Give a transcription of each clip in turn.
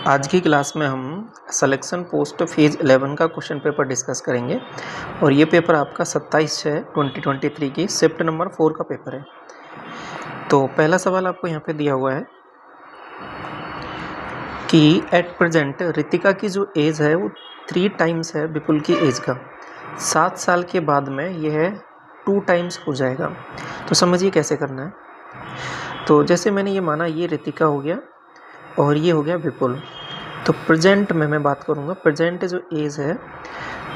आज की क्लास में हम सिलेक्शन पोस्ट फेज 11 का क्वेश्चन पेपर डिस्कस करेंगे और ये पेपर आपका 27/6/2023 की शिफ्ट नंबर 4 का पेपर है। तो पहला सवाल आपको यहाँ पे दिया हुआ है कि एट प्रेजेंट रितिका की जो एज है वो 3 टाइम्स है विपुल की एज का। 7 साल के बाद में यह 2 टाइम्स हो जाएगा। तो समझिए कैसे करना है। तो जैसे मैंने ये माना ये रितिका हो गया और ये हो गया विपुल। तो प्रेजेंट में मैं बात करूँगा, प्रेजेंट जो एज है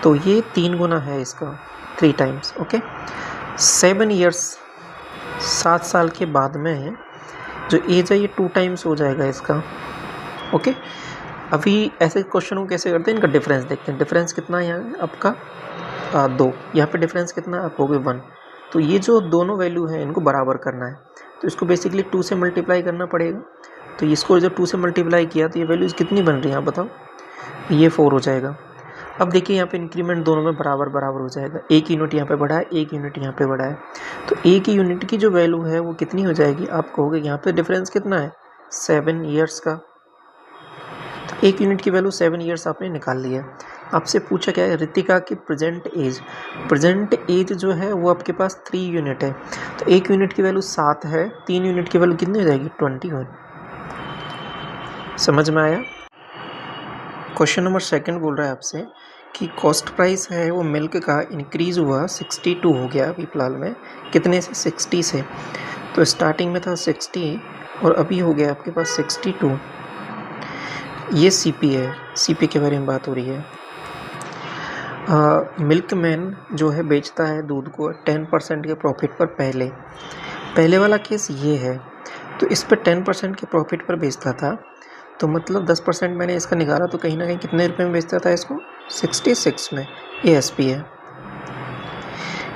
तो ये 3 गुना है इसका, 3 टाइम्स। ओके, 7 ईयर्स 7 साल के बाद में जो एज है ये 2 टाइम्स हो जाएगा इसका। ओके, अभी ऐसे क्वेश्चन को कैसे करते हैं, इनका डिफरेंस देखते हैं। डिफरेंस कितना है यहाँ आपका 2, यहाँ पे डिफरेंस कितना आप हो गए 1। तो ये जो दोनों वैल्यू है इनको बराबर करना है, तो इसको बेसिकली 2 से मल्टीप्लाई करना पड़ेगा। तो इसको जब 2 से मल्टीप्लाई किया तो ये वैल्यूज़ कितनी बन रही है आप बताओ, ये 4 हो जाएगा। अब देखिए यहाँ पे इंक्रीमेंट दोनों में बराबर बराबर हो जाएगा, एक यूनिट यहाँ पे बढ़ा है, एक यूनिट यहाँ पे बढ़ा है। तो एक यूनिट की जो वैल्यू है वो कितनी हो जाएगी, आप कहोगे यहाँ पे डिफरेंस कितना है 7 ईयर्स का। तो एक यूनिट की वैल्यू 7 ईयर्स आपने निकाल लिया। आपसे पूछा क्या है, रितिका की प्रेजेंट एज जो है वो आपके पास 3 यूनिट है। तो एक यूनिट की वैल्यू 7 है, 3 यूनिट की वैल्यू कितनी हो जाएगी 21। समझ में आया। क्वेश्चन नंबर 2 बोल रहा है आपसे कि कॉस्ट प्राइस है वो मिल्क का इंक्रीज़ हुआ 62 हो गया अभी फिलहाल में, कितने से 60 से। तो स्टार्टिंग में था 60 और अभी हो गया आपके पास 62। ये सीपी है, सीपी के बारे में बात हो रही है। मिल्कमैन जो है बेचता है दूध को 10% के प्रॉफिट पर। पहले वाला केस ये है, तो इस पर 10% के प्रॉफिट पर बेचता था, तो मतलब 10% मैंने इसका निकाला तो कहीं ना कहीं कितने रुपए में बेचता था इसको 66 में। ये एसपी है।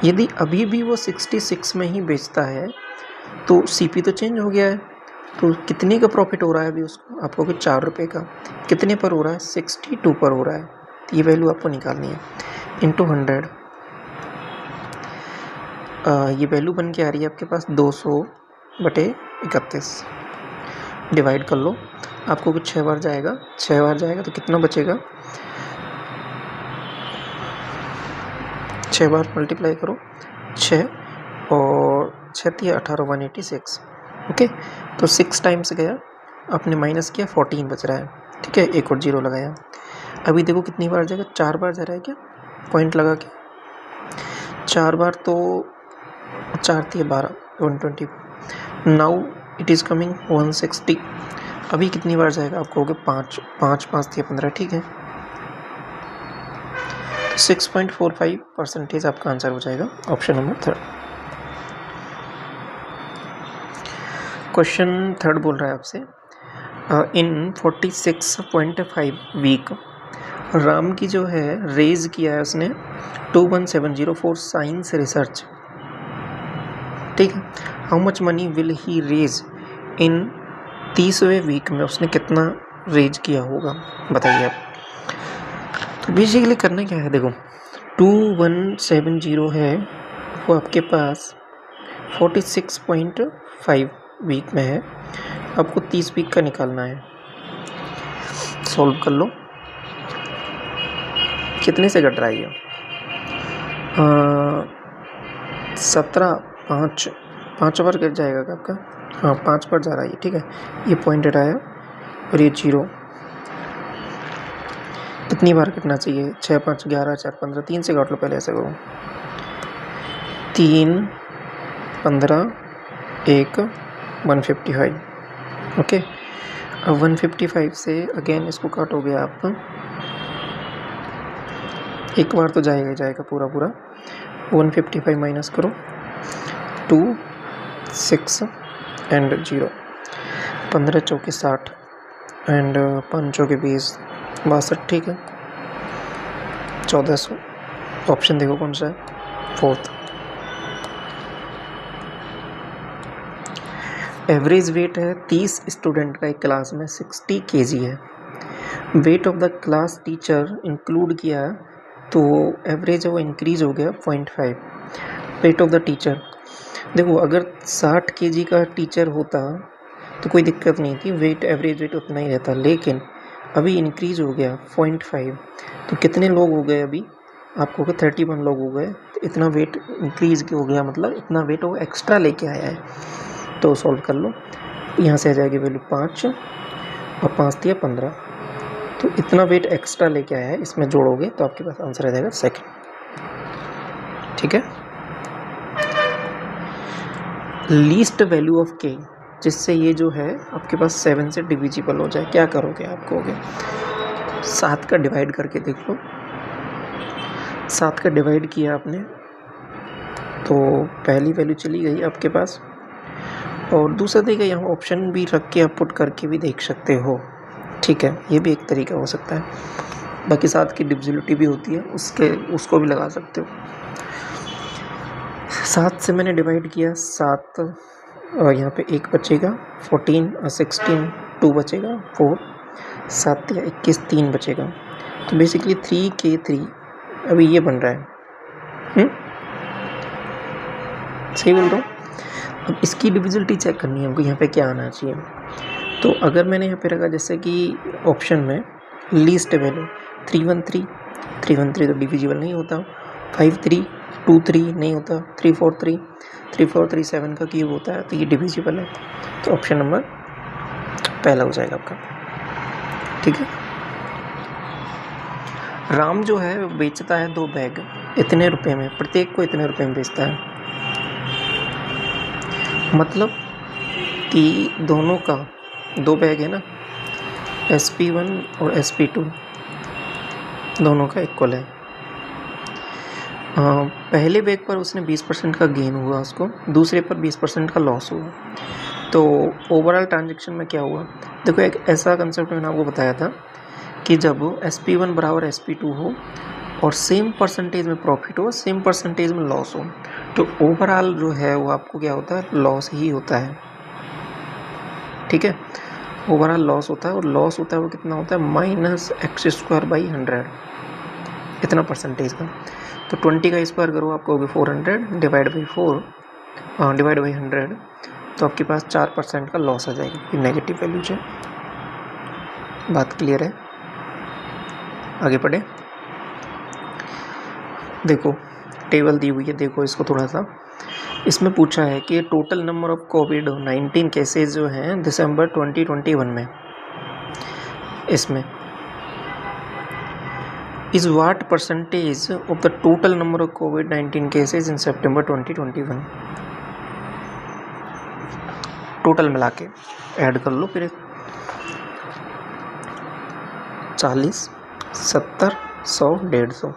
यदि अभी भी वो 66 में ही बेचता है तो सीपी तो चेंज हो गया है। तो कितने का प्रॉफिट हो रहा है अभी उसको, आपको कि 4 रुपये का। कितने पर हो रहा है 62 पर हो रहा है। तो ये वैल्यू आपको निकालनी है इंटू 100। ये वैल्यू बन के आ रही है आपके पास 200/31। डिवाइड कर लो, आपको कुछ 6 बार जाएगा, 6 बार जाएगा तो कितना बचेगा, 6 बार मल्टीप्लाई करो 6 और 6 18 186। ओके, तो 6 टाइम्स गया, आपने माइनस किया 14 बच रहा है। ठीक है, एक और 0 लगाया। अभी देखो कितनी बार जाएगा, 4 बार जा रहा है क्या, पॉइंट लगा के 4 बार, तो 4 12 120। Now it is coming 160। अभी कितनी बार जाएगा, आप कहोगे 5 5 5 15। ठीक है, 6.45% आपका आंसर हो जाएगा, ऑप्शन नंबर 3। क्वेश्चन 3 बोल रहा है आपसे इन 46.5 वीक राम की जो है रेज किया है उसने 21704 फॉर साइंस रिसर्च। ठीक है, how much money will he raise in 30वें वीक में, उसने कितना रेज किया होगा बताइए आप। तो बेसिकली करना क्या है, देखो 2170 है वो आपके पास 46.5 वीक में है, आपको 30 वीक का निकालना है। सॉल्व कर लो, कितने से कट रहा है ये 17 5 बार कट जाएगा क्या आपका, हाँ 5 बार जा रहा है ये। ठीक है, ये पॉइंट हटाया और ये 0, कितनी बार कटना चाहिए 6 5 11 4 15, 3 से काट लो पहले, ऐसे करो 3 15 1 155। ओके, अब 155 से अगेन इसको काटोगे आप, एक बार तो जाएगा ही जाएगा पूरा 155 माइनस करो 2 6 एंड 0, 15 चौके 60 एंड 5 चौके 20 62। ठीक है, 1400। ऑप्शन देखो कौन सा है, 4th। एवरेज वेट है 30 स्टूडेंट का एक क्लास में 60 kg है। Weight of the class teacher include किया तो एवरेज है वो इंक्रीज हो गया 0.5। वेट ऑफ द टीचर, देखो अगर 60 kg का टीचर होता तो कोई दिक्कत नहीं थी, वेट एवरेज वेट उतना ही रहता, लेकिन अभी इंक्रीज हो गया 0.5, तो कितने लोग हो गए अभी, आपको 31 लोग हो गए, तो इतना वेट इंक्रीज हो गया, मतलब इतना वेट वो एक्स्ट्रा लेके आया है। तो सॉल्व कर लो, यहाँ से आ जाएगी वैल्यू 5 और 5 दिया 15, तो इतना वेट एक्स्ट्रा लेके आया है, इसमें जोड़ोगे तो आपके पास आंसर आ जाएगा सेकंड। ठीक है, लीस्ट वैल्यू ऑफ के, जिससे ये जो है आपके पास 7 से डिविजिबल हो जाए, क्या करोगे आप कहोगे 7 का डिवाइड करके देख लो। 7 का डिवाइड किया आपने तो पहली वैल्यू चली गई आपके पास, और दूसरा देखिए यहाँ ऑप्शन भी रख के आप पुट करके भी देख सकते हो। ठीक है, ये भी एक तरीका हो सकता है। बाकी 7 की डिविजिबिलिटी भी होती है, उसको भी लगा सकते हो। 7 से मैंने डिवाइड किया 7, और यहाँ पे 1 बचेगा, 14 और 16 2 बचेगा 4, 7 या 21 3 बचेगा, तो बेसिकली 3K3 अभी ये बन रहा है। सही बोल रहा हूँ। अब इसकी डिविजिबिलिटी चेक करनी है हमको, यहाँ पे क्या आना चाहिए। तो अगर मैंने यहाँ पे रखा जैसे कि ऑप्शन में लीस्ट वैल्यू 313 तो डिविजिबल नहीं होता, 5323 नहीं होता, 343 का क्यूब होता है, तो ये डिविजिबल है। तो ऑप्शन नंबर पहला हो जाएगा आपका। ठीक है, राम जो है वो बेचता है 2 बैग इतने रुपए में, प्रत्येक को इतने रुपए में बेचता है, मतलब कि दोनों का 2 बैग है ना, SP1 और SP2 दोनों का इक्वल है। पहले बैग पर उसने 20% का गेन हुआ उसको, दूसरे पर 20% का लॉस हुआ। तो ओवरऑल ट्रांजैक्शन में क्या हुआ, देखो एक ऐसा कंसेप्ट मैंने आपको बताया था कि जब SP1 बराबर SP2 हो और सेम परसेंटेज में प्रॉफिट हो, सेम परसेंटेज में लॉस हो, तो ओवरऑल जो है वो आपको क्या होता है, लॉस ही होता है। ठीक है, ओवरऑल लॉस होता है, और लॉस होता है वो कितना होता है, -x²/100, इतना परसेंटेज का। तो 20 का स्क्वायर करो, आपको 400 डिवाइड बाई 100, तो आपके पास 4% का लॉस आ जाएगा, नेगेटिव वैल्यू है। बात क्लियर है, आगे बढ़े। देखो टेबल दी हुई है, देखो इसको थोड़ा सा, इसमें पूछा है कि total number of covid cases जो हैं दिसंबर 2021 में, इसमें is what percentage of the total number of COVID-19 cases in September 2021, total मिला के ऐड कर लो फिर 40, 70, 100, 150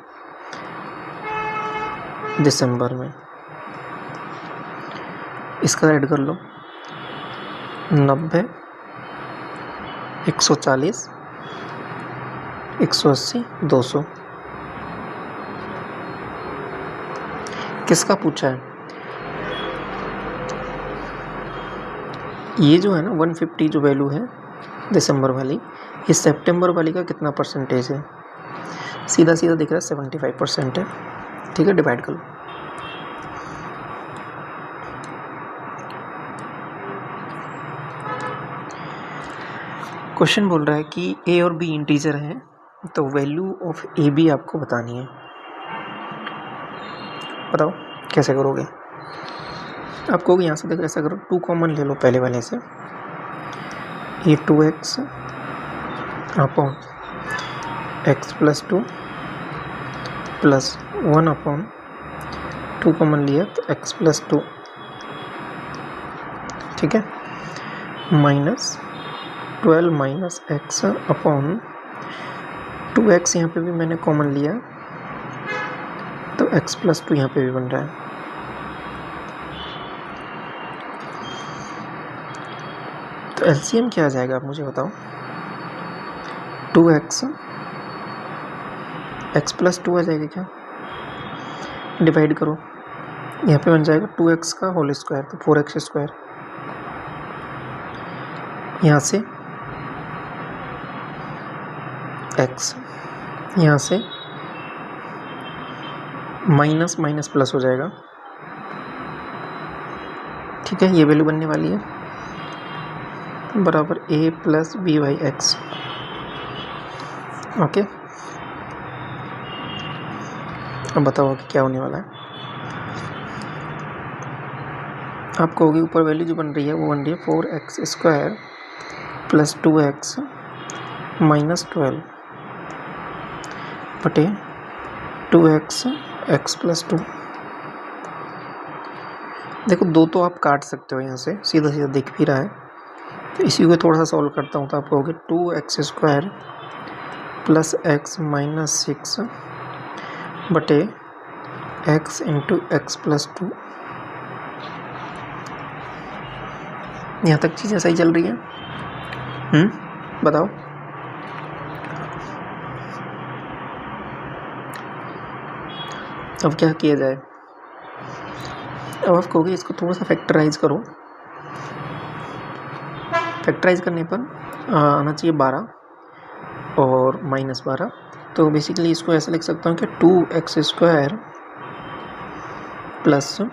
दिसंबर में, इसका ऐड कर लो 90, 140, 180, 200। किसका पूछा है, ये जो है ना 150 जो वैल्यू है दिसंबर वाली, ये सितंबर वाली का कितना परसेंटेज है, सीधा सीधा दिख रहा है 75% है। ठीक है, डिवाइड कर लो। क्वेश्चन बोल रहा है कि ए और बी इंटीजर हैं, तो वैल्यू ऑफ ए बी आपको बतानी है। बताओ कैसे करोगे। आपको यहाँ से देखो, ऐसा करो 2 कॉमन ले लो पहले वाले से, ये 2x upon x + 2 plus 1 upon 2 common लिया तो x + 2, ठीक है, -12 - x अपॉन 2x, यहाँ पे भी मैंने कॉमन लिया तो x + 2 यहाँ पे भी बन रहा है। तो एलसीएम क्या आ जाएगा आप मुझे बताओ। 2x x + 2 आ जाएगा क्या, डिवाइड करो, यहाँ पे बन जाएगा 2x का होल स्क्वायर, तो 4x², यहाँ से x, यहाँ से माइनस माइनस प्लस हो जाएगा। ठीक है, ये वैल्यू बनने वाली है बराबर a + b/x। ओके, अब बताओ कि क्या होने वाला है। आपको होगी ऊपर वैल्यू जो बन रही है वो बन रही है 4x² + 2x - 12 बटे 2x x + 2। देखो दो तो आप काट सकते हो यहाँ से, सीधा सीधा दिख भी रहा है, तो इसी को थोड़ा सा सॉल्व करता हूँ तो आपको होगी 2x² + x - 6 बटे x × x + 2। यहाँ तक चीज़ें सही चल रही हैं? बताओ। अब क्या किया जाए? अब आप कहोगे इसको थोड़ा सा फैक्टराइज करो। फैक्टराइज करने पर आना चाहिए 12 और -12। तो बेसिकली इसको ऐसा लिख सकता हूँ कि 2x² +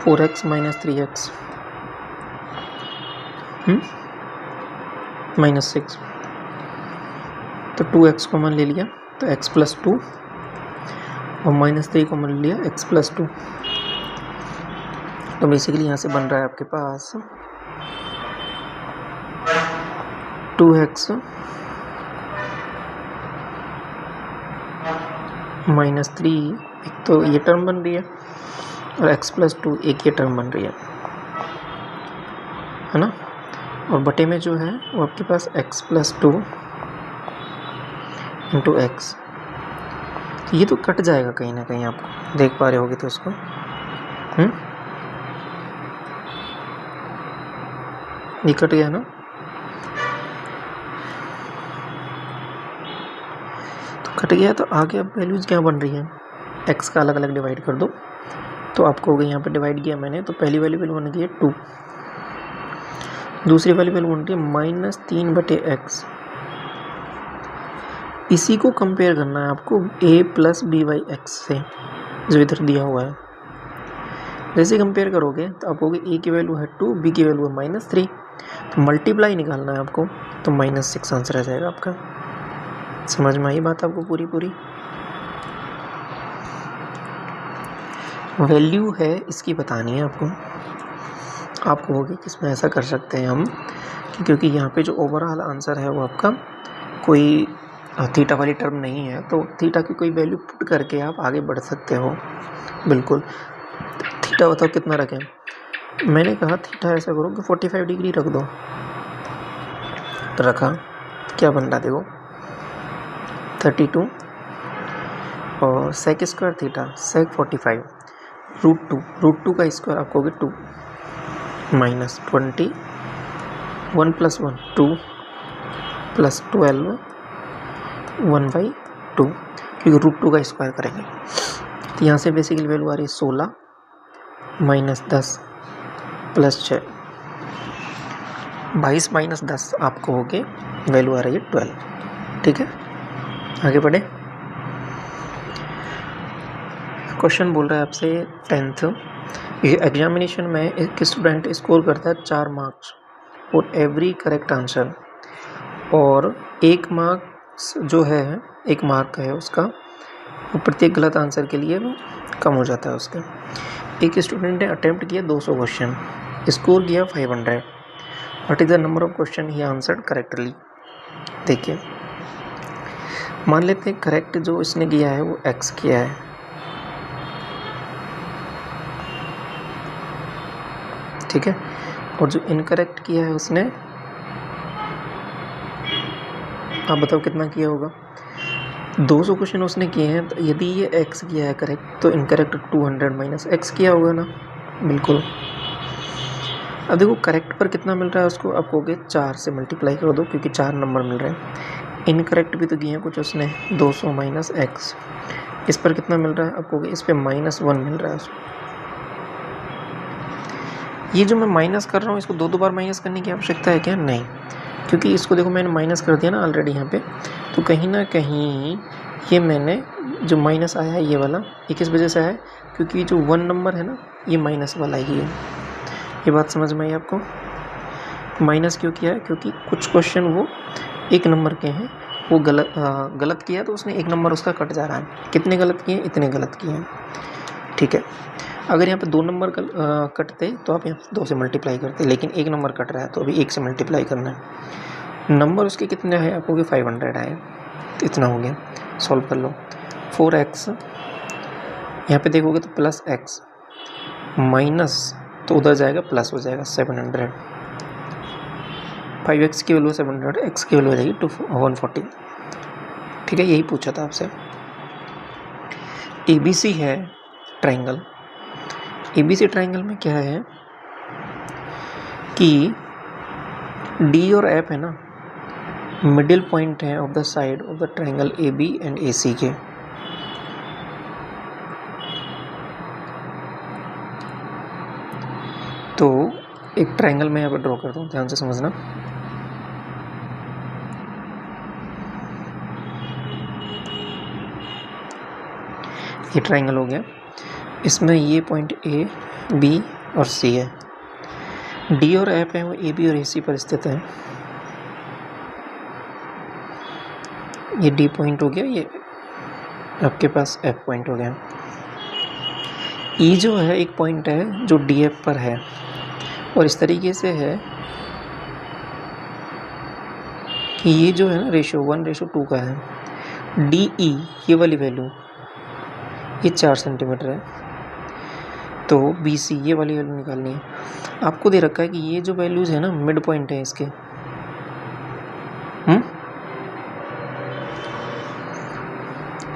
4x - 3x -6। तो 2x कॉमन ले लिया तो x + 2 और -3 कॉमन ले लिया x + 2। तो बेसिकली यहाँ से बन रहा है आपके पास 2x - 3, एक तो ये टर्म बन रही है, और x + 2 एक ये टर्म बन रही है ना। और बटे में जो है वो आपके पास x + 2 × x। ये तो कट जाएगा कहीं ना कहीं, आप देख पा रहे होगे तो इसको। ये कट गया ना, तो कट गया। तो आगे अब वैल्यूज क्या बन रही है, x का अलग अलग डिवाइड कर दो। तो आपको हो गया यहाँ पे डिवाइड किया मैंने, तो पहली वाली वैल्यू बन गई है 2, दूसरी वाली वैल्यू बन रही है -3 बटे x। इसी को कंपेयर करना है आपको a + b/x से, जो इधर दिया हुआ है। जैसे कंपेयर करोगे तो आप कहोगे a की वैल्यू है 2, b की वैल्यू है -3, तो मल्टीप्लाई निकालना है आपको, तो -6 आंसर आ जाएगा आपका। समझ में आई बात आपको पूरी? वैल्यू है इसकी बतानी है आपको। आप कहोगे कि इसमें ऐसा कर सकते हैं हम क्योंकि यहाँ पे जो ओवरऑल आंसर है वो आपका कोई थीटा वाली टर्म नहीं है, तो थीटा की कोई वैल्यू पुट करके आप आगे बढ़ सकते हो। बिल्कुल। थीटा बताओ कितना रखें? मैंने कहा थीटा ऐसा करो कि 45 डिग्री रख दो। तो रखा, क्या बन रहा देखो 32 और sec² थीटा sec 45 √2 का स्क्वायर आप कहोगे 2 -20 1 + 1 2 + 12 1/2, क्योंकि √2 का स्क्वायर करेंगे। तो यहाँ से बेसिकली वैल्यू आ रही है 16 -10 + 6 22 - 10 आप कहोगे वैल्यू आ रही है 12। ठीक है, आगे बढ़े। क्वेश्चन बोल रहा है आपसे 10th एग्जामिनेशन में एक स्टूडेंट स्कोर करता है 4 marks for every correct answer, और 1 मार्क्स जो है 1 मार्क है उसका, वो प्रत्येक गलत आंसर के लिए वो कम हो जाता है उसका। एक स्टूडेंट ने अटेम्प्ट किया 200 क्वेश्चन, स्कोर किया 500। What is the number of question he answered correctly? देखिए, मान लेते हैं करेक्ट जो इसने किया है वो x किया है, ठीक है, और जो इनकरेक्ट किया है उसने, आप बताओ कितना किया होगा? 200 क्वेश्चन उसने किए हैं, तो यदि ये x किया है करेक्ट तो इनकरेक्ट 200 - x किया होगा ना। बिल्कुल। अब देखो करेक्ट पर कितना मिल रहा है उसको, आप कहोगे 4 से मल्टीप्लाई कर दो क्योंकि 4 नंबर मिल रहे हैं। इनकरेक्ट भी तो किए हैं कुछ उसने, 200 - x। इस पर कितना मिल रहा है, आप कहोगे इस पर -1 मिल रहा है उसको। ये जो मैं माइनस कर रहा हूँ इसको 2 बार माइनस करने की आवश्यकता है क्या? नहीं, क्योंकि इसको देखो मैंने माइनस कर दिया ना ऑलरेडी यहाँ पे, तो कहीं ना कहीं ये मैंने जो माइनस आया है ये वाला, ये किस वजह से आया है? क्योंकि जो 1 नंबर है ना ये माइनस वाला ही है। ये बात समझ में आई आपको? माइनस क्यों किया है? क्योंकि कुछ क्वेश्चन वो 1 नंबर के हैं वो गलत किया तो उसने 1 नंबर उसका कट जा रहा है। कितने गलत किए? इतने गलत किए हैं, ठीक है। अगर यहाँ पे 2 नंबर कटते तो आप यहाँ 2 से मल्टीप्लाई करते, लेकिन 1 नंबर कट रहा है तो अभी 1 से मल्टीप्लाई करना है। नंबर उसके कितने आए आपको? 500 आए, इतना हो गया। सॉल्व कर लो। 4x यहाँ पे देखोगे तो प्लस x माइनस तो उधर जाएगा प्लस हो जाएगा 700। 5x की वैल्यू 700, x की वैल्यू हो जाएगी 140, ठीक है। यही पूछा था आपसे। ABC है ट्राइंगल। ABC ट्राइंगल में क्या है कि D और F है ना, मिडिल पॉइंट है of the side of the triangle AB and AC के। तो एक ट्राइंगल मैं यहाँ पर ड्रॉ करता हूँ, ध्यान से समझना। ये ट्राइंगल हो गया, इसमें ये पॉइंट A, B और C है। D और F है वो AB और AC पर स्थित है। ये D पॉइंट हो गया, ये आपके पास F पॉइंट हो गया। E जो है एक पॉइंट है जो DF पर है, और इस तरीके से है कि ये जो है ना रेशियो 1:2 का है। DE ये वाली वैल्यू ये 4 सेंटीमीटर है, तो BC ये वाली वैल्यू निकालनी है। आपको दे रखा है कि ये जो वैल्यूज है ना मिड पॉइंट है इसके,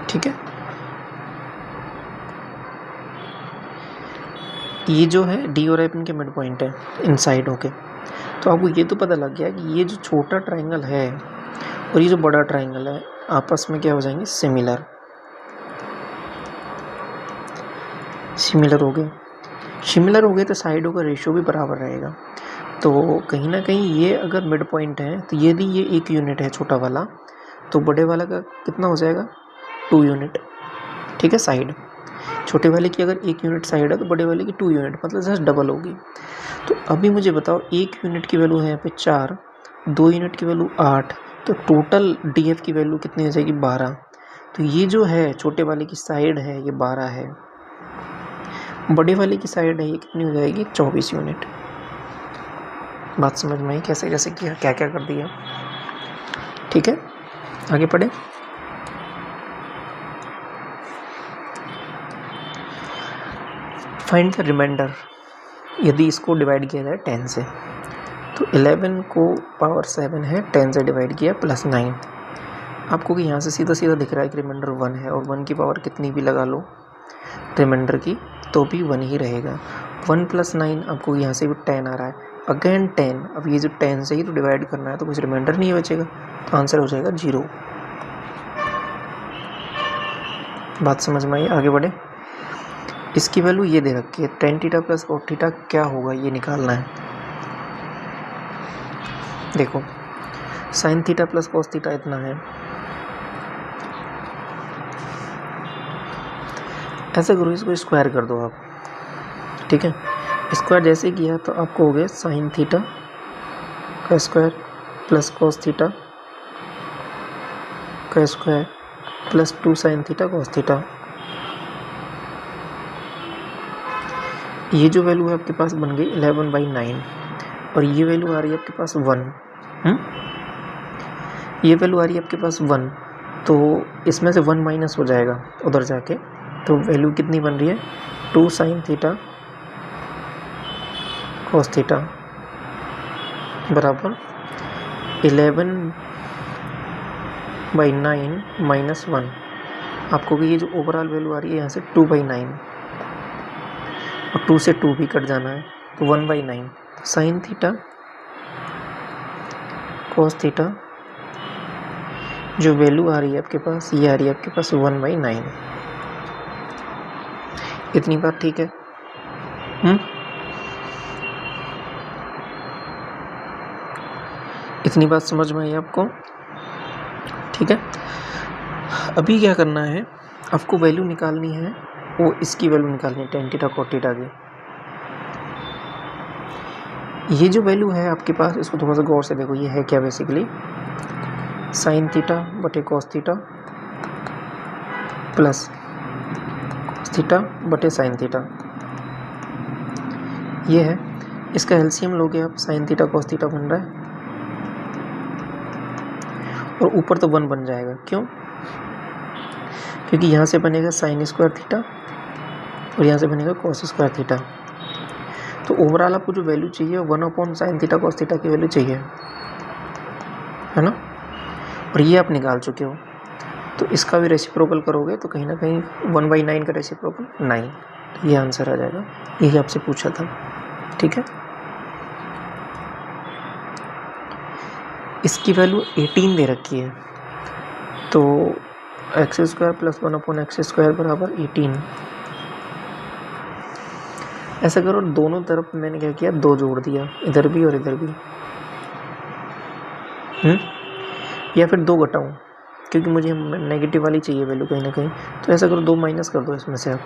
ठीक है। ये जो है D और F इनके मिड पॉइंट है इन साइडों के। तो आपको ये तो पता लग गया कि ये जो छोटा ट्राइंगल है और ये जो बड़ा ट्राइंगल है आपस में क्या हो जाएंगे? सिमिलर हो गए। सिमिलर हो गए तो साइडों का रेशियो भी बराबर रहेगा। तो कहीं ना कहीं ये अगर मिड पॉइंट है तो यदि ये 1 यूनिट है छोटा वाला, तो बड़े वाला का कितना हो जाएगा? 2 यूनिट, ठीक है। साइड छोटे वाले की अगर 1 यूनिट साइड है तो बड़े वाले की 2 यूनिट, मतलब जस्ट डबल होगी। तो अभी मुझे बताओ 1 यूनिट की वैल्यू है यहाँ पे 4, 2 यूनिट की वैल्यू 8, तो टोटल DF की वैल्यू कितनी हो जाएगी? 12। तो ये जो है छोटे वाले की साइड है ये 12 है, बड़े वाले की साइड है ये कितनी हो जाएगी? 24 यूनिट। बात समझ में आई कैसे कैसे किया, क्या क्या कर दिया, ठीक है। आगे पढ़े। Find the remainder. यदि इसको डिवाइड किया जाए 10 से, तो 11 को पावर 7 है, 10 से डिवाइड किया प्लस 9। आपको कि यहाँ से सीधा सीधा दिख रहा है कि रिमाइंडर 1 है, और 1 की पावर कितनी भी लगा लो रिमाइंडर की तो भी 1 ही रहेगा। 1 + 9 आपको यहाँ से भी 10 आ रहा है, अगेन 10। अब ये जो 10 से ही तो डिवाइड करना है तो कुछ रिमाइंडर नहीं बचेगा, तो आंसर हो जाएगा 0। बात समझ में आई? आगे बढ़े। इसकी वैल्यू ये दे रखी है, tan थीटा + cot थीटा क्या होगा ये निकालना है। देखो sin थीटा + cos थीटा इतना है, ऐसे करो इसको स्क्वायर कर दो आप, ठीक है। स्क्वायर जैसे किया तो आपको हो गया sin थीटा का स्क्वायर + cos थीटा का square + 2 sin theta cos theta. ये जो वैल्यू है आपके पास बन गई 11/9, और ये वैल्यू आ रही है आपके पास 1। ये वैल्यू आ रही है आपके पास 1, तो इसमें से 1 माइनस हो जाएगा उधर जाके, तो वैल्यू कितनी बन रही है? 2 sin थीटा cos थीटा बराबर 11/9 - 1। आपको कि ये जो ओवरऑल वैल्यू आ रही है यहाँ से 2/9, और 2 से 2 भी कट जाना है तो 1/9। sin थीटा cos थीटा जो वैल्यू आ रही है आपके पास, ये आ रही है आपके पास 1/9। इतनी बात ठीक है? इतनी बात समझ में आई आपको? ठीक है। अभी क्या करना है, आपको वैल्यू निकालनी है, वो इसकी वैल्यू निकालनी है tan थीटा cot थीटा की। ये जो वैल्यू है आपके पास, इसको थोड़ा सा गौर से देखो, ये है क्या बेसिकली? साइन थीटा बटे cos theta plus cos theta बटे साइन थीटा, ये है। इसका एलसीएम लोगे आप, साइन थीटा कॉस थीटा बन रहा है और ऊपर तो 1 बन जाएगा। क्यों? क्योंकि यहाँ से बनेगा साइन स्क्वायर थीटा और यहाँ से बनेगा कॉस स्क्वायर थीटा। तो ओवरऑल आपको जो वैल्यू चाहिए 1 साइन थीटा कॉस थीटा की वैल्यू चाहिए, है ना। और ये आप निकाल चुके हो, तो इसका भी रेसिप्रोकल करोगे तो कहीं ना कहीं 1/9 का रेसिप्रोकल 9, तो ये आंसर आ जाएगा। यही आपसे पूछा था, ठीक है। इसकी वैल्यू 18 दे रखी है, तो x² प्लस 1/x² बराबर 18। ऐसा करो, दोनों तरफ मैंने क्या किया, 2 जोड़ दिया, इधर भी और इधर भी। या फिर 2 घटाऊँ, क्योंकि मुझे नेगेटिव वाली चाहिए वैल्यू कहीं ना कहीं। तो ऐसा करो 2 माइनस कर दो इसमें से आप।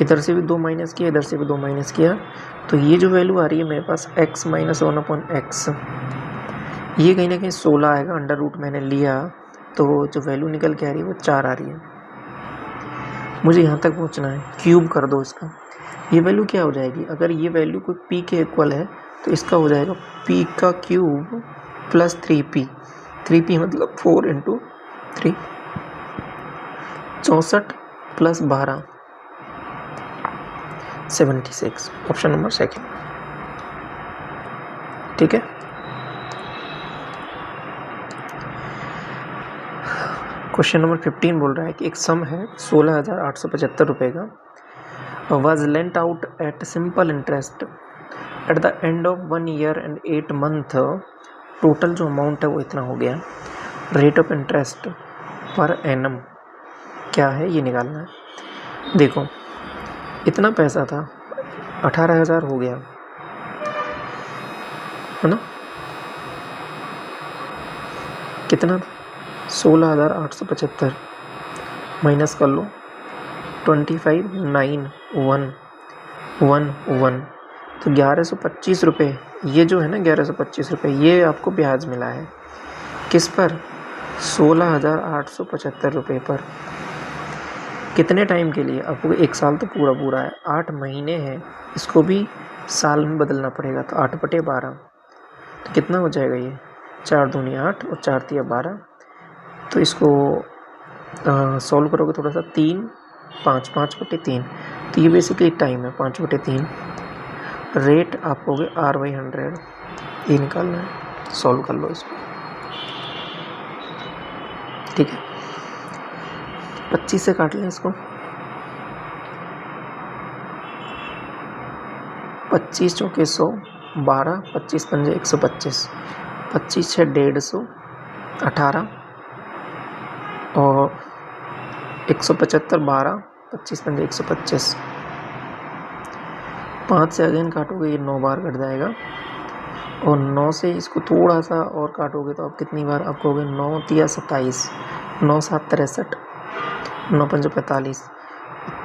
इधर से भी 2 माइनस किया, इधर से भी 2 माइनस किया, तो ये जो वैल्यू आ रही है मेरे पास x - 1/x, ये कहीं ना कहीं 16 आएगा। अंडर रूट मैंने लिया तो जो वैल्यू निकल के आ रही है वो 4 आ रही है। मुझे यहाँ तक पहुँचना है, क्यूब कर दो इसका। ये वैल्यू क्या हो जाएगी, अगर ये वैल्यू कोई p के इक्वल है तो इसका हो जाएगा p का क्यूब प्लस 3p। 3p मतलब 4 × 3, 64 प्लस 12 76। ऑप्शन नंबर सेकेंड, ठीक है। क्वेश्चन नंबर 15 बोल रहा है कि एक सम है 16,875 रुपये का, was lent out at simple interest at the end of 1 year and 8 month. Total जो अमाउंट है वो इतना हो गया। Rate of interest per annum क्या है ये निकालना है। देखो इतना पैसा था, 18,000 हो गया, है ना। कितना? 16,875 माइनस कर लो 25,9,1,1,1, तो 1125 रुपये। ये जो है ना 1125 रुपये, ये आपको ब्याज मिला है। किस पर? 16,875 रुपये पर। कितने टाइम के लिए? आपको 1 साल तो पूरा पूरा है, 8 महीने हैं, इसको भी साल में बदलना पड़ेगा, तो 8/12, तो कितना हो जाएगा ये? 4 दूनी 8 और 4 तिया 12। तो इसको सॉल्व करोगे थोड़ा सा, 3 5 5/3, तो ये बेसिकली टाइम है 5/3। रेट आप होगे R/100, ये निकालना है, सॉल्व कर लो इसको, ठीक है। 25 से काट लें इसको, 25 चौके 100, 12 25 पंजे 125, 25 6 150, 18 और 175, 12 25 पंजे 125। 5 से अगेन काटोगे ये 9 बार कट जाएगा, और 9 से इसको थोड़ा सा और काटोगे तो आप कितनी बार? आप कहोगे 9 तिया 27, 9 7 63, 9 5 45।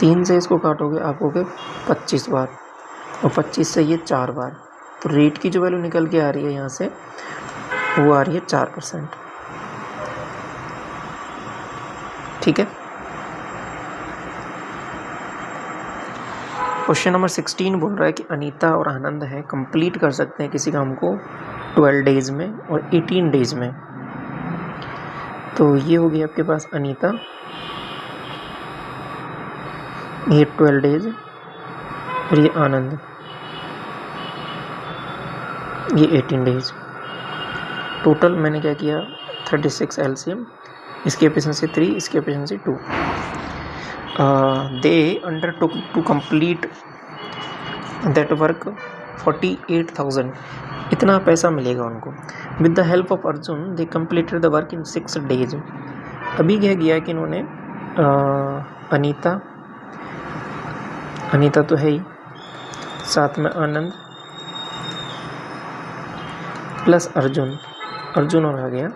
3 से इसको काटोगे आप कहोगे 25 बार, और 25 से ये 4 बार। तो रेट की जो वैल्यू निकल के आ रही है यहाँ से वो आ रही है 4%, ठीक है। क्वेश्चन नंबर 16 बोल रहा है कि अनीता और आनंद हैं, कंप्लीट कर सकते हैं किसी काम को 12 डेज में और 18 डेज में। तो ये हो गई आपके पास अनीता, ये 12 डेज, और ये आनंद, ये 18 डेज। टोटल मैंने क्या किया, 36 एलसीएम, इसकी एफिशिएंसी 3, इसकी efficiency 2। They undertook to complete that work 48,000, इतना पैसा मिलेगा उनको। With the help of Arjun they completed the work in 6 days. अभी क्या किया कि इन्होंने अनीता तो है ही, साथ में आनंद प्लस अर्जुन और आ गया,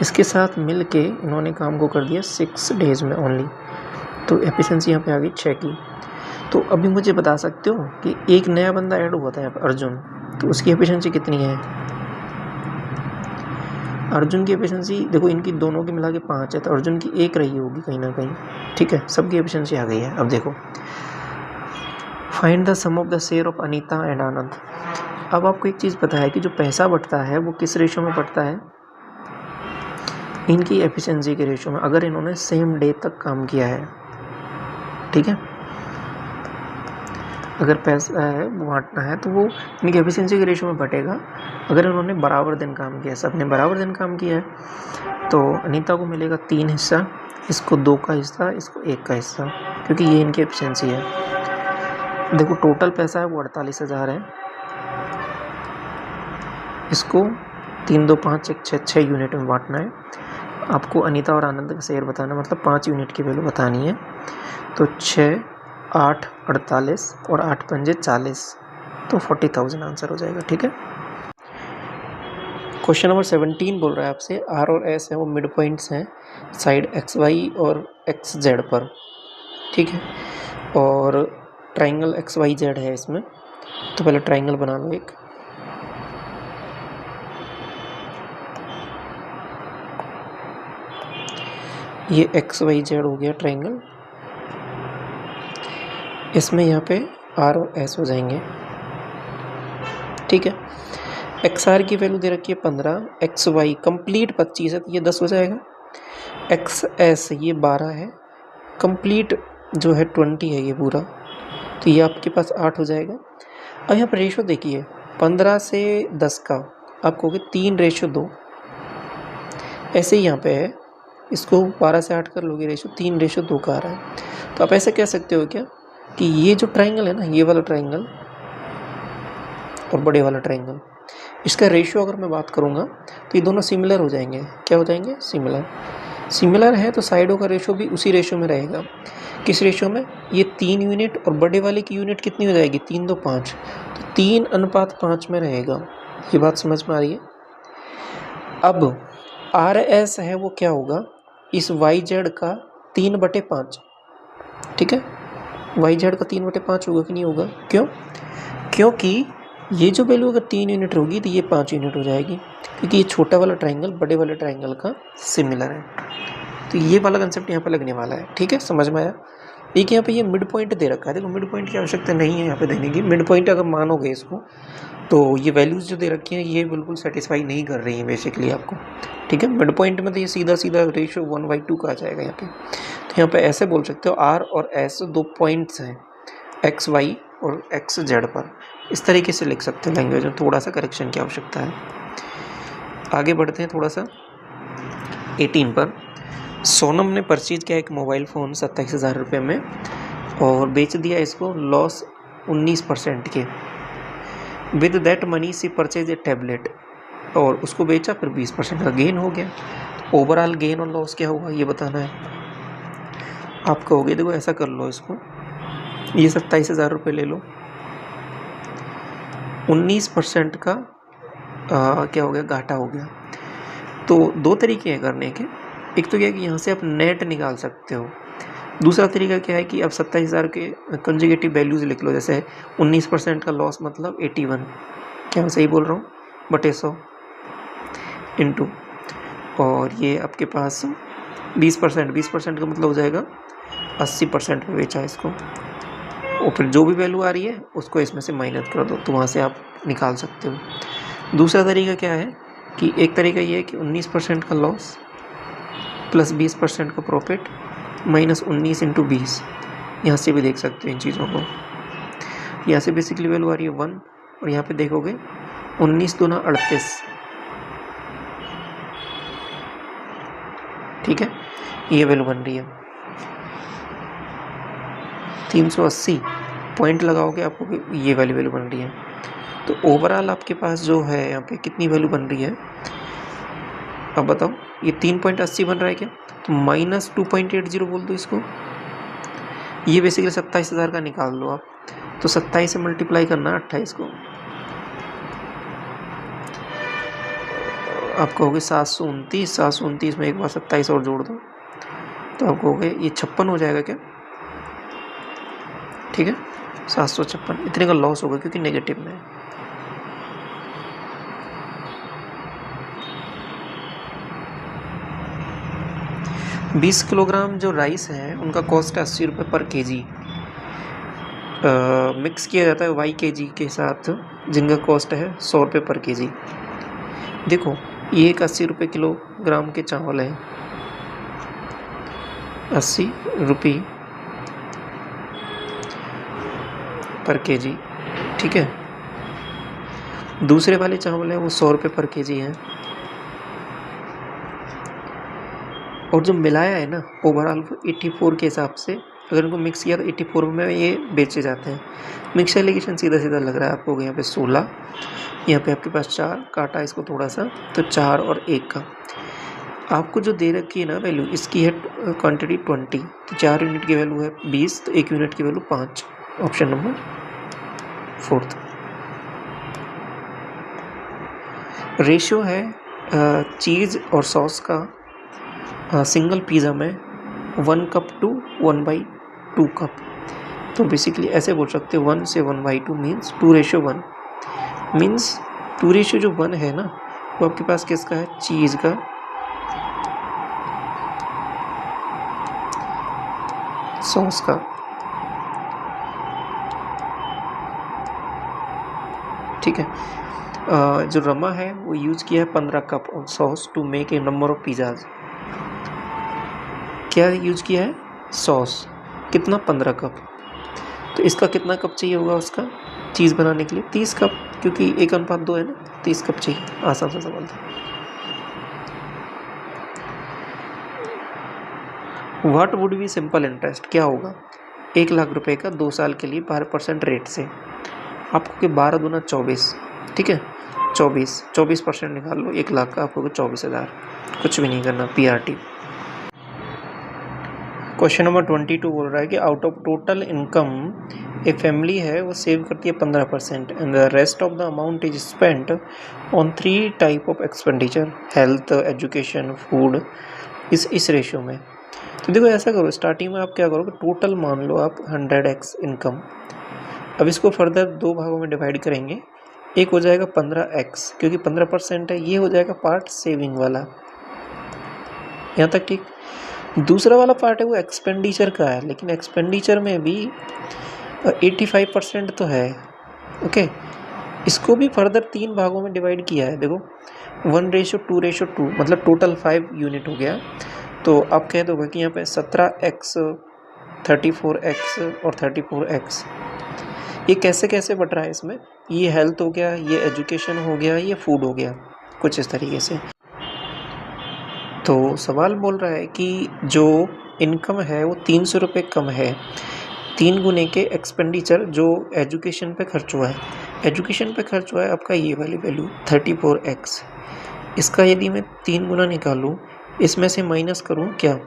इसके साथ मिल के इन्होंने काम को कर दिया 6 डेज में ओनली। तो एफिशिएंसी यहाँ पे आ गई 6 की। तो अभी मुझे बता सकते हो कि एक नया बंदा ऐड हुआ था यहाँ पर अर्जुन, तो उसकी एफिशिएंसी कितनी है? अर्जुन की एफिशिएंसी देखो, इनकी दोनों की मिला के 5 है, तो अर्जुन की 1 रही होगी कहीं ना कहीं। ठीक है, सबकी एफिशिएंसी आ गई है। अब देखो, find the sum of the share of Anita and Anand. अब आपको एक चीज़ पता है कि जो पैसा बढ़ता है वो किस रेशो में बढ़ता है, इनकी एफिशिएंसी के रेशो में, अगर इन्होंने सेम डे तक काम किया है। ठीक है, अगर पैसा है वो बांटना है तो वो इनकी एफिशिएंसी के रेशो में बटेगा। अगर इन्होंने बराबर दिन काम किया, सबने बराबर दिन काम किया है, तो अनीता को मिलेगा 3 हिस्सा, इसको 2 का हिस्सा, इसको 1 का हिस्सा, क्योंकि ये इनकी एफिशिएंसी है। देखो टोटल पैसा है वो 48,000 है, इसको 3, 2, 5, 1, 6 यूनिट में बांटना है। आपको अनीता और आनंद का शेयर बताना, मतलब 5 यूनिट की वैल्यू बतानी है। तो 6, 8, 48 और 8 पंजे 40, तो 40,000 आंसर हो जाएगा। ठीक है, क्वेश्चन नंबर 17 बोल रहा है आपसे, आर और एस है वो मिड पॉइंट्स हैं साइड एक्स वाई और एक्स जेड पर। ठीक है, और ट्राइंगल एक्स वाई जेड है इसमें। तो पहले ट्राइंगल बना लो एक। ये एक्स वाई जेड हो गया ट्राइंगल, इसमें यहाँ पे आर और एस हो जाएंगे। ठीक है, एक्स आर की वैल्यू दे रखी है 15, एक्स वाई कंप्लीट 25 है, तो ये 10 हो जाएगा। एक्स एस ये 12 है, कंप्लीट जो है 20 है ये पूरा, तो ये आपके पास 8 हो जाएगा। अब यहाँ पर रेशो देखिए, 15 से 10 का आप कहोगे 3:2, ऐसे ही यहाँ पे है, इसको 12 से 8 कर लोगे रेशो, 3:2 का आ रहा है। तो आप ऐसे कह सकते हो क्या कि ये जो ट्राइंगल है ना, ये वाला ट्राइंगल और बड़े वाला ट्राइंगल, इसका रेशियो अगर मैं बात करूँगा तो ये दोनों सिमिलर हो जाएंगे। क्या हो जाएंगे? सिमिलर है, तो साइडों का रेशियो भी उसी रेशियो में रहेगा। किस रेशियो में? ये 3 यूनिट और बड़े वाले की यूनिट कितनी हो जाएगी? 3, 2, 5, तो 3:5 में रहेगा। ये बात समझ में आ रही है? अब आर एस है वो क्या होगा? इस वाई जेड का 3/5। ठीक है, वाई जेड का 3/5 होगा कि नहीं होगा? क्यों? क्योंकि ये जो वैल्यू अगर 3 यूनिट होगी तो ये 5 यूनिट हो जाएगी, क्योंकि ये छोटा वाला ट्राइंगल बड़े वाले ट्राइंगल का सिमिलर है। तो ये वाला कंसेप्ट यहाँ पे लगने वाला है। ठीक है, समझ में आया? एक यहाँ पे ये मिड पॉइंट दे रखा है, देखो मिड पॉइंट की आवश्यकता नहीं है यहाँ पे देने की। मिड पॉइंट अगर मानोगे इसको, तो ये वैल्यूज़ जो दे रखी हैं ये बिल्कुल सेटिस्फाई नहीं कर रही हैं बेसिकली आपको। ठीक है, मिड पॉइंट में तो ये सीधा रेशियो 1/2 का आ जाएगा यहाँ पे। तो यहाँ पे ऐसे बोल सकते हो, आर और एस 2 पॉइंट्स हैं एक्स वाई और एक्स जेड पर। इस तरीके से लिख सकते हैं लैंग्वेज में, थोड़ा सा करेक्शन की आवश्यकता है। आगे बढ़ते हैं थोड़ा सा 18 पर। सोनम ने परचेज किया एक मोबाइल फ़ोन 27,000 रुपये में और बेच दिया इसको लॉस 19% के। With that money she purchase a tablet, और उसको बेचा फिर 20% का गेन हो गया। ओवरऑल गेन और लॉस क्या होगा ये बताना है। आप कहोगे देखो ऐसा कर लो, इसको ये 27,000 रुपये ले लो, 19% का क्या हो गया? घाटा हो गया। तो 2 तरीके हैं करने के। एक तो क्या है कि यहाँ से आप नेट निकाल सकते हो, दूसरा तरीका क्या है कि आप 27,000 के कंजुगेटिव वैल्यूज लिख लो। जैसे 19% का लॉस मतलब 81, क्या मैं सही बोल रहा हूँ? बटे 100 इंटू, और ये आपके पास 20% का मतलब हो जाएगा 80% में बेचा इसको, और फिर जो भी वैल्यू आ रही है उसको इसमें से माइनस कर दो, तो वहाँ से आप निकाल सकते हो। दूसरा तरीका क्या है कि एक तरीका ये है कि 19% का लॉस प्लस 20% का प्रॉफिट माइनस 19 इंटू 20, यहाँ से भी देख सकते हो इन चीज़ों को। यहाँ से बेसिकली वैल्यू आ रही है 1, और यहाँ पे देखोगे 19 दूना 38। ठीक है, ये वैल्यू बन रही है 380 पॉइंट लगाओगे आपको ये वैल्यू बन रही है। तो ओवरऑल आपके पास जो है यहाँ पे कितनी वैल्यू बन रही है? अब बताओ, ये 3.80 बन रहा है क्या? तो माइनस 2.80 बोल दो इसको। ये बेसिकली 27,000 का निकाल लो आप, तो 27 से मल्टीप्लाई करना 28 को, आप कहोगे 729 में एक बार 27 और जोड़ दो, तो आप कहोगे ये 56 हो जाएगा क्या? ठीक है, 756 इतने का लॉस होगा क्योंकि नेगेटिव में है। 20 किलोग्राम जो राइस है उनका कॉस्ट है 80 रुपये पर केजी। मिक्स किया जाता है वाई केजी के साथ जिनका कॉस्ट है 100 रुपये पर केजी। देखो ये एक 80 रुपये किलोग्राम के चावल है, 80 रुपये पर केजी, ठीक है। दूसरे वाले चावल है वो 100 रुपये पर केजी है। और जो मिलाया है ना ओवरऑल 84 के हिसाब से, अगर इनको मिक्स किया तो 84 में ये बेचे जाते हैं। मिक्स एलिगेशन सीधा सीधा लग रहा है आपको, यहाँ पे 16, यहाँ पे आपके पास 4 काटा इसको थोड़ा सा, तो 4 और 1 का आपको जो दे रखी है ना वैल्यू, इसकी है क्वांटिटी 20, तो 4 यूनिट की वैल्यू है 20, तो 1 यूनिट की वैल्यू 5। Option number 4। रेशियो है चीज़ और सॉस का सिंगल पिज़्ज़ा में 1 कप टू 1/2 कप। तो बेसिकली ऐसे बोल सकते हो 1 से 1/2 मीन्स 2:1 मीन्स 2 जो 1 है ना वो आपके पास किसका है, चीज़ का, सॉस का, ठीक है। जो रमा है वो यूज किया है 15 cup of sauce to make a number of pizzas. क्या यूज किया है, सॉस, कितना, 15 कप। तो इसका कितना कप चाहिए होगा उसका चीज़ बनाने के लिए, 30 कप, क्योंकि 1:2 है ना, 30 कप चाहिए। आसान सा सवाल था। What would be simple interest, क्या होगा 1 लाख रुपए का 2 साल के लिए 12% रेट से। आपको कि 12 दूना 24, ठीक है, 24% निकाल लो 1 लाख का, आपको 24,000, कुछ भी नहीं करना, PRT। क्वेश्चन नंबर 22 बोल रहा है कि out of total income a family है वो सेव करती है 15% and the rest of the amount is spent on 3 type of expenditure, health, education, food, इस रेशियो में। तो देखो ऐसा करो, स्टार्टिंग में आप क्या करोगे, टोटल मान लो आप 100x इनकम। अब इसको फर्दर 2 भागों में डिवाइड करेंगे, एक हो जाएगा 15x, क्योंकि 15% है, ये हो जाएगा पार्ट सेविंग वाला, यहाँ तक ठीक। दूसरा वाला पार्ट है वो एक्सपेंडिचर का है, लेकिन एक्सपेंडिचर में भी 85% तो है, ओके। इसको भी फर्दर 3 भागों में डिवाइड किया है, देखो 1:2:2, मतलब टोटल 5 यूनिट हो गया। तो आप कह दोगे कि यहाँ पे 17x, 34x और 34x, ये कैसे कैसे बट रहा है इसमें, ये हेल्थ हो गया, ये एजुकेशन हो गया, ये फूड हो गया, कुछ इस तरीके से। तो सवाल बोल रहा है कि जो इनकम है वो 300 रुपये कम है, 3 गुने के एक्सपेंडिचर जो एजुकेशन पे खर्च हुआ है। एजुकेशन पे खर्च हुआ है आपका ये वाली वैल्यू 34x। इसका यदि मैं 3 गुना निकालूँ, इसमें से माइनस करूँ क्या,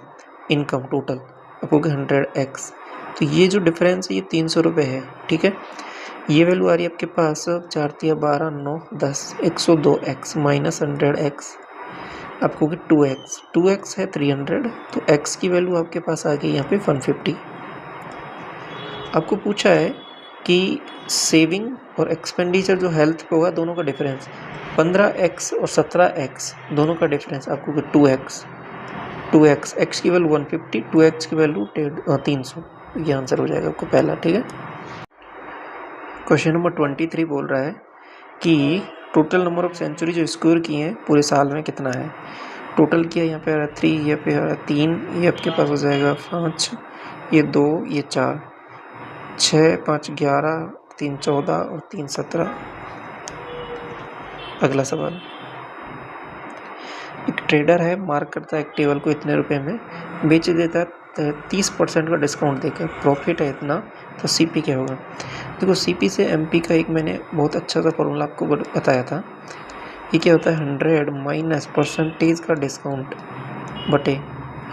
इनकम टोटल, आपको 100x। तो ये जो डिफरेंस है ये 300 रुपये है, ठीक है। ये वैल्यू आ रही है आपके पास 4 × 12 9 10 102x माइनस 100x, आपको 2x है 300, तो x की वैल्यू आपके पास आ गई यहाँ पे 150। आपको पूछा है कि सेविंग और एक्सपेंडिचर जो हेल्थ पे होगा दोनों का डिफरेंस, 15x और 17x दोनों का डिफरेंस, आपको 2x, x की वैल्यू 150, 2x की वैल्यू 300, ये आंसर हो जाएगा आपको पहला, ठीक है। क्वेश्चन नंबर 23 बोल रहा है कि टोटल नंबर ऑफ सेंचुरी जो स्कोर किए हैं पूरे साल में कितना है। टोटल किया यहाँ पे आ रहा है 3, यहाँ पे आ रहा है 3, ये आपके पास हो जाएगा 5, ये 2, ये 4, 6, 5 11, 3 14 और 3 17। अगला सवाल, एक ट्रेडर है, मार्क करता है एक टेबल को इतने रुपए में, बेच देता है 30% का डिस्काउंट देकर, प्रॉफिट है इतना, तो CP क्या होगा। देखो CP से MP का एक मैंने बहुत अच्छा सा फॉर्मूला आपको बताया था, ये क्या होता है 100 माइनस परसेंटेज का डिस्काउंट बटे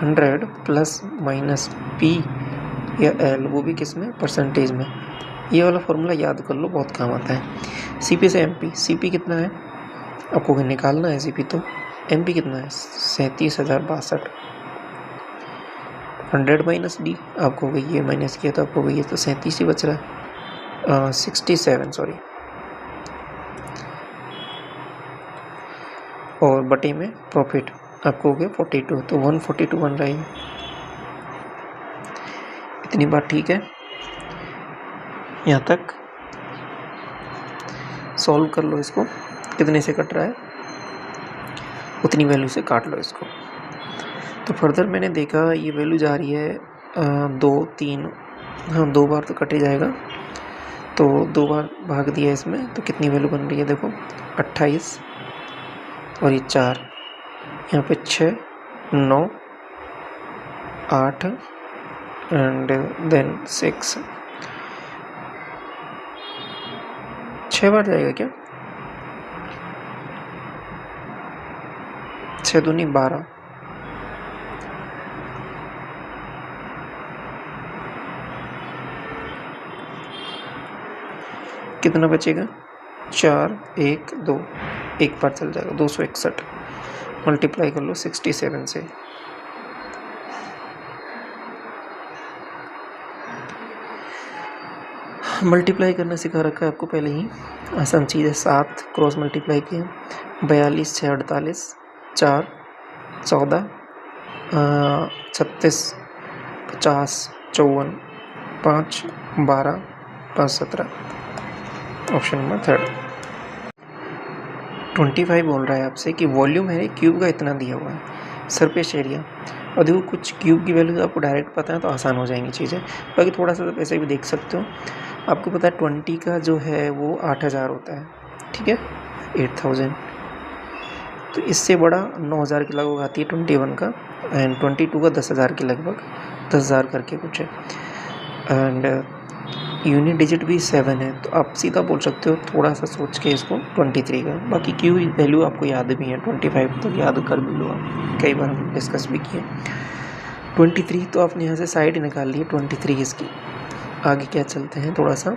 100 प्लस माइनस P या L, वो भी किस में, परसेंटेज में। ये वाला फॉर्मूला याद कर लो, बहुत काम आता है। CP से MP, CP कितना है आपको निकालना है, CP तो MP कितना है 37,062, 100 माइनस D, आपको ये माइनस किया तो आपको ये तो 37 ही बच रहा है, 67 सॉरी, और बटे में प्रॉफिट आपको हो गया 42, तो 142 बन रहा है। इतनी बात ठीक है, यहाँ तक सॉल्व कर लो इसको, कितने से कट रहा है उतनी वैल्यू से काट लो इसको। तो फर्दर मैंने देखा ये वैल्यू जा रही है 2 3, हाँ 2 बार तो कट ही जाएगा, तो 2 बार भाग दिया इसमें, तो कितनी वैल्यू बन रही है देखो 28 और ये 4, यहाँ पे 6 9 8 एंड देन 6, 6 बार जाएगा क्या, 6 दूनी 12, कितना बचेगा 4 1 2, एक बार चल जाएगा 261, मल्टीप्लाई कर लो 67 से। मल्टीप्लाई करना सिखा रखा है आपको पहले ही, आसान चीज़ है। 7 क्रॉस मल्टीप्लाई किया, 42 6 48, 4 14 36 50 54 5 12 5 17, ऑप्शन नंबर 3। 25 बोल रहा है आपसे कि वॉल्यूम है क्यूब का इतना दिया हुआ है, सरफेस एरिया, और देखो कुछ क्यूब की वैल्यू आपको डायरेक्ट पता है तो आसान हो जाएंगी चीज़ें, बाकी थोड़ा सा तो ऐसे भी देख सकते हो। आपको पता है 20 का जो है वो 8000 होता है, ठीक है 8000, तो इससे बड़ा 9000 के लगभग आती है 21 का, एंड 22 का 10,000 के लगभग, 10,000 करके कुछ है, एंड यूनिट डिजिट भी 7 है, तो आप सीधा बोल सकते हो थोड़ा सा सोच के इसको 23 का। बाकी क्यू वैल्यू आपको याद भी है, 25 तो याद कर भी लो आप, कई बार हम डिस्कस भी किए। 23 तो आपने यहाँ से साइड निकाल ली, 23 इसकी। आगे क्या चलते हैं थोड़ा सा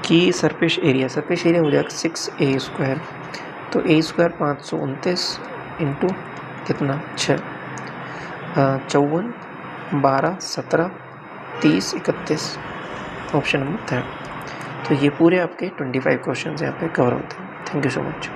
कि सरफेस एरिया हो जाएगा 6a², तो a² 529 इंटू कितना 6, 54 12 17 30 31, ऑप्शन नंबर 3। तो ये पूरे आपके 25 क्वेश्चन यहाँ पे कवर होते हैं। Thank you so much.